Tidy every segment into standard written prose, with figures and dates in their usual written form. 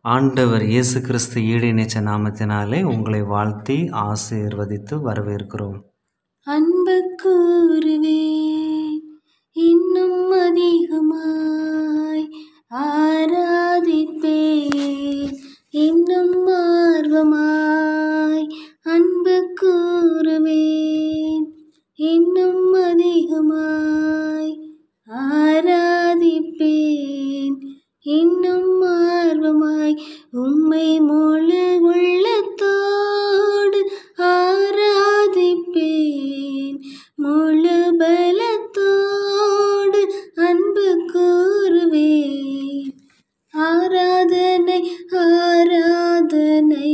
ஆண்டவர் இயேசு கிறிஸ்து ஈடிணைச்ச நாமத்தினாலே உங்களை வாழ்த்தி ஆசீர்வதித்து வரவேற்கிறோம். அன்பு கூறுவேன் இன்னும் அதிகமாய், ஆராதிப்பேன் இன்னும் ஆர்வமாய். அன்பு கூறுவேன் இன்னும் அதிகமாய், ஆராதிப்பேன் இன்னும் ஆர்வமாய். உம்மை முழு உள்ளத்தோடு ஆராதிப்பேன், முழு பலத்தோடு அன்பு கூறுவேன். ஆராதனை ஆராதனை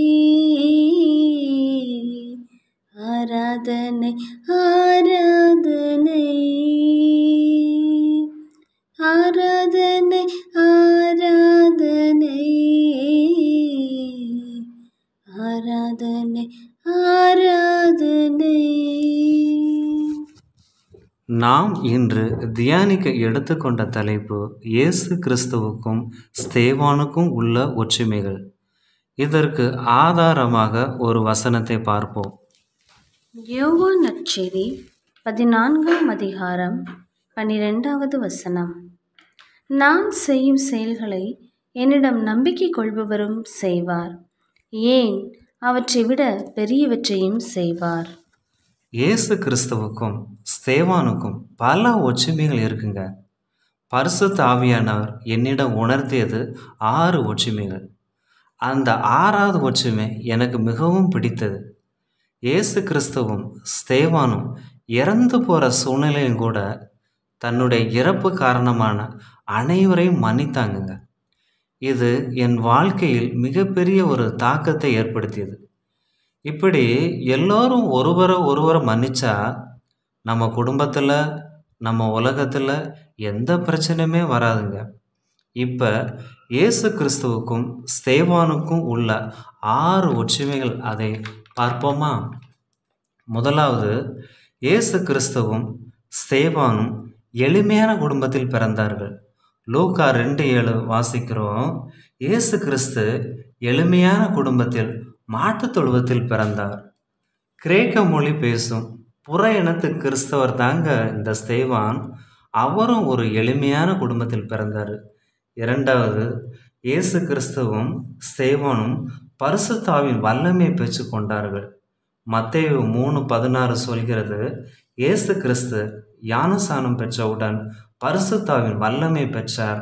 ஆராதனை ஆராதனை ஆராதனை ஆராதனை ஆராதனை ஆராதனை. நாம் இன்று தியானிக்க எடுத்துக்கொண்ட தலைப்பு இயேசு கிறிஸ்துவுக்கும் ஸ்தேவானுக்கும் உள்ள ஒற்றுமைகள். இதற்கு ஆதாரமாக ஒரு வசனத்தை பார்ப்போம். யோவான் நற்செய்தி 14ஆம் அதிகாரம் 12வது வசனம். நான் செய்யும் செயல்களை என்னிடம் நம்பிக்கை கொள்பவரும் செய்வார், ஏன் அவற்றை விட பெரியவற்றையும் செய்வார். இயேசு கிறிஸ்துவுக்கும் ஸ்தேவானுக்கும் பல ஒற்றுமைகள் இருக்குங்க. பரிசுத்த ஆவியானவர் என்னிடம் உணர்த்தியது 6 ஒற்றுமைகள். அந்த 6வது ஒற்றுமை எனக்கு மிகவும் பிடித்தது. இயேசு கிறிஸ்துவும் ஸ்தேவானும் இறந்து போகிற சூழ்நிலையும் கூட தன்னுடைய இறப்பு காரணமான அனைவரையும் மன்னித்தாங்க. இது என் வாழ்க்கையில் மிகப்பெரிய ஒரு தாக்கத்தை ஏற்படுத்தியது. இப்படி எல்லோரும் ஒருவரை மன்னிச்சா நம்ம குடும்பத்தில், நம்ம உலகத்தில் எந்த பிரச்சனையுமே வராதுங்க. இப்போ இயேசு கிறிஸ்துவுக்கும் ஸ்தேவானுக்கும் உள்ள 6 ஒற்றுமைகள், அதை பார்ப்போமா? முதலாவது, இயேசு கிறிஸ்துவும் ஸ்தேவானும் எளிமையான குடும்பத்தில் பிறந்தார்கள். லூக்கா 2:7 வாசிக்கிறோம். இயேசு கிறிஸ்து எளிமையான குடும்பத்தில் மாட்டுத் தொழுவத்தில் பிறந்தார். கிரேக்க மொழி பேசும் புற இனத்து கிறிஸ்தவர் தாங்க இந்த ஸ்தேவான். அவரும் ஒரு எளிமையான குடும்பத்தில் பிறந்தார். இரண்டாவது, இயேசு கிறிஸ்துவும் ஸ்தேவானும் பரிசுத்த ஆவியின் வல்லமையை பெற்று கொண்டார்கள். மத்தேயு 3:16 சொல்கிறது, இயேசு கிறிஸ்து ஞானஸ்நானம் பெற்றவுடன் பரிசுத்த ஆவியின் வல்லமை பெற்றார்.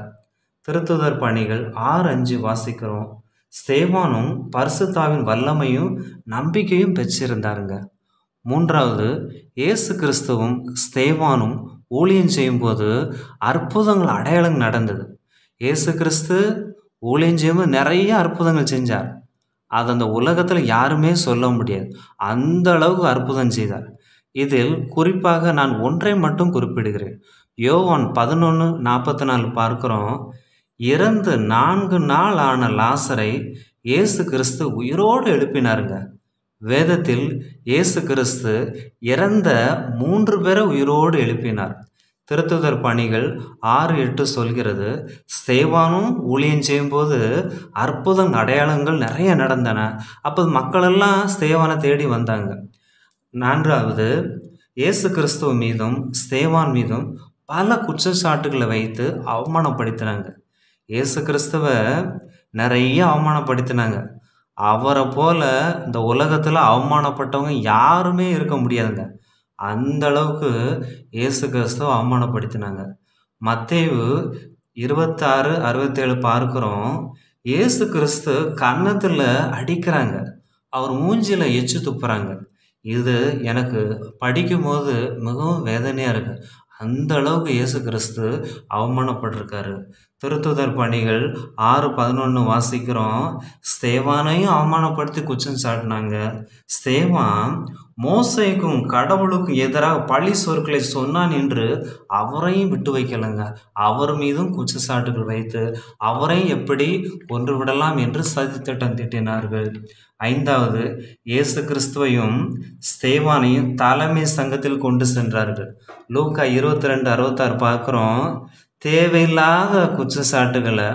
திருத்துதர் பணிகள் 6:5 வாசிக்கிறோம். ஸ்தேவானும் பரிசுத்த ஆவியின் வல்லமையும் நம்பிக்கையும் பெற்றிருந்தாருங்க. மூன்றாவது, இயேசு கிறிஸ்துவும் ஸ்தேவானும் ஊழியம் செய்யும்போது அற்புதங்கள், அடையாளங்கள் நடந்தது. இயேசு கிறிஸ்து ஊழியம் செய்யும்போது நிறைய அற்புதங்கள் செஞ்சார். அது அந்த உலகத்தில் யாருமே சொல்ல முடியாது, அந்த அளவுக்கு அற்புதம் செய்தார். இதில் குறிப்பாக நான் ஒன்றை மட்டும் குறிப்பிடுகிறேன். யோவான் 11:44 பார்க்கிறோம். இறந்து 4 நாள் ஆன லாசரை இயேசு கிறிஸ்து உயிரோடு எழுப்பினாருங்க. வேதத்தில் இயேசு கிறிஸ்து இறந்த 3 பேரை உயிரோடு எழுப்பினார். திருத்துதர் பணிகள் 6:8 சொல்கிறது, ஸ்தேவானும் ஊழியம் செய்யும்போது அற்புதம், அடையாளங்கள் நிறைய நடந்தன. அப்போ மக்களெல்லாம் ஸ்தேவானை தேடி வந்தாங்க. நான்காவது, இயேசு கிறிஸ்துவ மீதும் ஸ்தேவான் மீதும் பல குற்றச்சாட்டுகளை வைத்து அவமானப்படுத்தினாங்க. இயேசு கிறிஸ்துவை நிறைய அவமானப்படுத்தினாங்க. அவரை போல இந்த உலகத்தில் அவமானப்பட்டவங்க யாருமே இருக்க முடியாதுங்க. அந்த அளவுக்கு இயேசு கிறிஸ்துவை அவமானப்படுத்தினாங்க. மத்தேயு 26:67 பார்க்கிறோம். இயேசு கிறிஸ்து கன்னத்தில் அடிக்கிறாங்க, அவர் மூஞ்சியில் எச்சு துப்புறாங்க. இது எனக்கு படிக்கும்போது மிகவும் வேதனையாக இருக்குது. அந்த அளவுக்கு இயேசு கிறிஸ்து அவமானப்பட்டிருக்காரு. திருத்துதர் பணிகள் 6:11 வாசிக்கிறோம். ஸ்தேவானையும் அவமானப்படுத்தி குற்றம் சாட்டினாங்க. ஸ்தேவான் மோசேக்கும் கடவுளுக்கும் எதிராக பழி சொற்களை சொன்னான் என்று அவரையும் விட்டு வைக்கலைங்க. அவர் மீதும் குற்றச்சாட்டுகள் வைத்து அவரையும் எப்படி கொன்று விடலாம் என்று சதித்திட்டம் தீட்டினார்கள். ஐந்தாவது, இயேசு கிறிஸ்துவையும் ஸ்தேவானையும் தலைமை சங்கத்தில் கொண்டு சென்றார்கள். லூக்கா 22:66 பார்க்குறோம். தேவையில்லாத குற்றச்சாட்டுகளை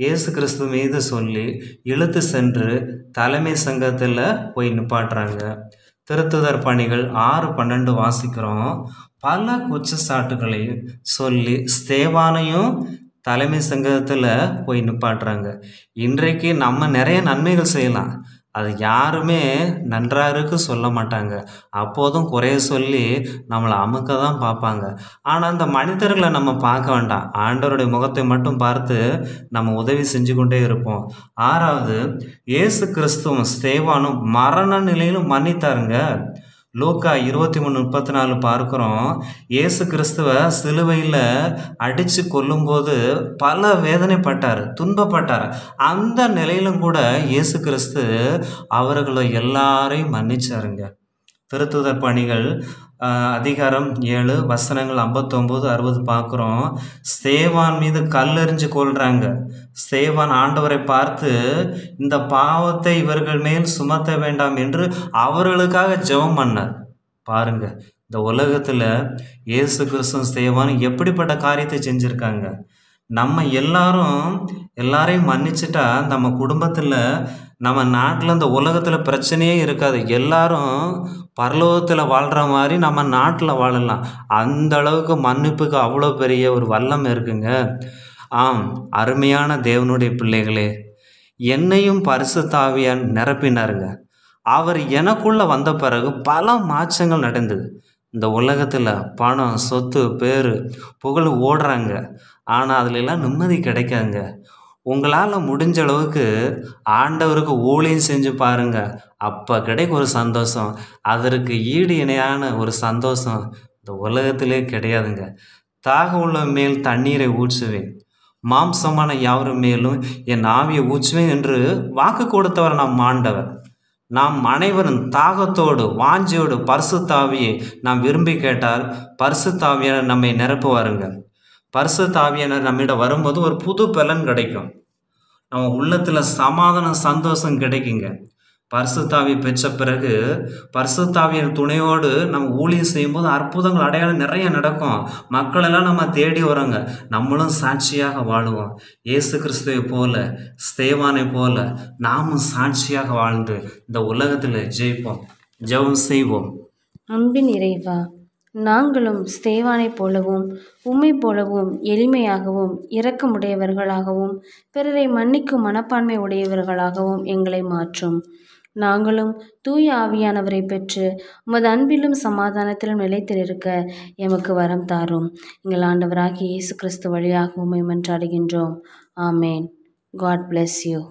இயேசு கிறிஸ்து மீது சொல்லி இழுத்து சென்று தலைமை சங்கத்தில் போய் நிப்பாட்டுறாங்க. திருத்துதர் பணிகள் 6:12 வாசிக்கிறோம். பல குற்றச்சாட்டுகளை சொல்லி ஸ்தேவானையும் தலைமை சங்கத்தில் போய் நிப்பாட்டுறாங்க. இன்றைக்கு நம்ம நிறைய நன்மைகள் செய்யலாம், அது யாருமே நன்றாருக்கு சொல்ல மாட்டாங்க. அப்போதும் குறைய சொல்லி நம்மளை அமுக்க தான் பார்ப்பாங்க. ஆனால் அந்த மனிதர்களை நம்ம பார்க்க வேண்டாம், ஆண்டவருடைய முகத்தை மட்டும் பார்த்து நம்ம உதவி செஞ்சு கொண்டே இருப்போம். 6வது, இயேசு கிறிஸ்துவும் ஸ்தேவானும் மரண நிலையிலும் மன்னித்தாருங்க. லூக்கா 23:34 பார்க்குறோம். இயேசு கிறிஸ்துவை சிலுவையில் அடித்து கொல்லும்போது பல வேதனைப்பட்டார், துன்பப்பட்டார். அந்த நிலையிலும் கூட இயேசு கிறிஸ்து அவர்களை எல்லாரையும் மன்னிச்சாருங்க. திருத்துதர் பணிகள் அதிகாரம் 7 வசனங்கள் 59-60 பார்க்குறோம். ஸ்தேவான் மீது கல்லெறிஞ்சு கொள்கிறாங்க. ஸ்தேவான் ஆண்டவரை பார்த்து இந்த பாவத்தை இவர்கள் மேல் சுமத்த வேண்டாம் என்று அவர்களுக்காக ஜெபம் பண்ணார். பாருங்க, இந்த உலகத்தில் இயேசு கிறிஸ்துவும் ஸ்தேவானும் எப்படிப்பட்ட காரியத்தை செஞ்சுருக்காங்க. நம்ம எல்லாரையும் மன்னிச்சிட்டா நம்ம குடும்பத்தில், நம்ம நாட்டில், இந்த உலகத்தில் பிரச்சனையே இருக்காது. எல்லாரும் பரலோகத்தில் வாழ்கிற மாதிரி நம்ம நாட்டில் வாழலாம். அந்த அளவுக்கு மன்னிப்புக்கு அவ்வளோ பெரிய ஒரு வல்லம் இருக்குங்க. ஆம், அருமையான தேவனுடைய பிள்ளைகளே, என்னையும் பரிசுத்த ஆவியால் நிரப்பினாருங்க. அவர் எனக்குள்ளே வந்த பிறகு பல மாற்றங்கள் நடந்தது. இந்த உலகத்தில் பணம், சொத்து, பேர், புகழ் ஓடுறாங்க, ஆனால் அதிலெல்லாம் நிம்மதி கிடைக்காதுங்க. உங்களால் முடிஞ்ச அளவுக்கு ஆண்டவருக்கு ஊழியம் செஞ்சு பாருங்கள், அப்போ கிடைக்கும் ஒரு சந்தோஷம். அதற்கு ஈடு இணையான ஒரு சந்தோஷம் இந்த உலகத்திலே கிடையாதுங்க. தாக உள்ள மேல் தண்ணீரை ஊற்றுவேன், மாம்சமான யாவர் மேலும் என் ஆவியை ஊற்றுவேன் என்று வாக்கு கொடுத்தவர் நம் ஆண்டவர். நாம் அனைவரும் தாகத்தோடு வாஞ்சியோடு பரிசுத்த ஆவியை நாம் விரும்பி கேட்டால் பரிசுத்த ஆவியானவர் நம்மை நிரப்புவாருங்க. பரிசுத்த ஆவியானவர் நம்மிடம் வரும்போது ஒரு புது பலன் கிடைக்கும். நம்ம உள்ளத்தில் சமாதானம், சந்தோஷம் கிடைக்குங்க. பரிசுத்த ஆவியை பெற்ற பிறகு பரிசுத்த ஆவியின் துணையோடு நம்ம ஊழியம் செய்யும்போது அற்புதங்கள், அடையாளம் நிறைய நடக்கும். மக்களெல்லாம் நம்ம தேடி வரோங்க. நம்மளும் சாட்சியாக வாழுவோம். இயேசு கிறிஸ்துவை போல, ஸ்தேவானை போல நாமும் சாட்சியாக வாழ்ந்து இந்த உலகத்தில் ஜெயிப்போம். ஜெபம் செய்வோம். அன்பின் இறைவா, நாங்களும் ஸ்தேவானைப் போலவும் உம்மை போலவும் எளிமையாகவும் இரக்கமுடையவர்களாகவும் பிறரை மன்னிக்கும் மனப்பான்மை உடையவர்களாகவும் எங்களை மாற்றும். நாங்களும் தூய ஆவியானவரை பெற்று உமது அன்பிலும் சமாதானத்திலும் நிலைத்திருக்க எமக்கு வரம் தாரும். எங்கள் ஆண்டவராகிய இயேசு கிறிஸ்து வழியாக உம்மை மன்றாடுகின்றோம். ஆமேன். God bless you.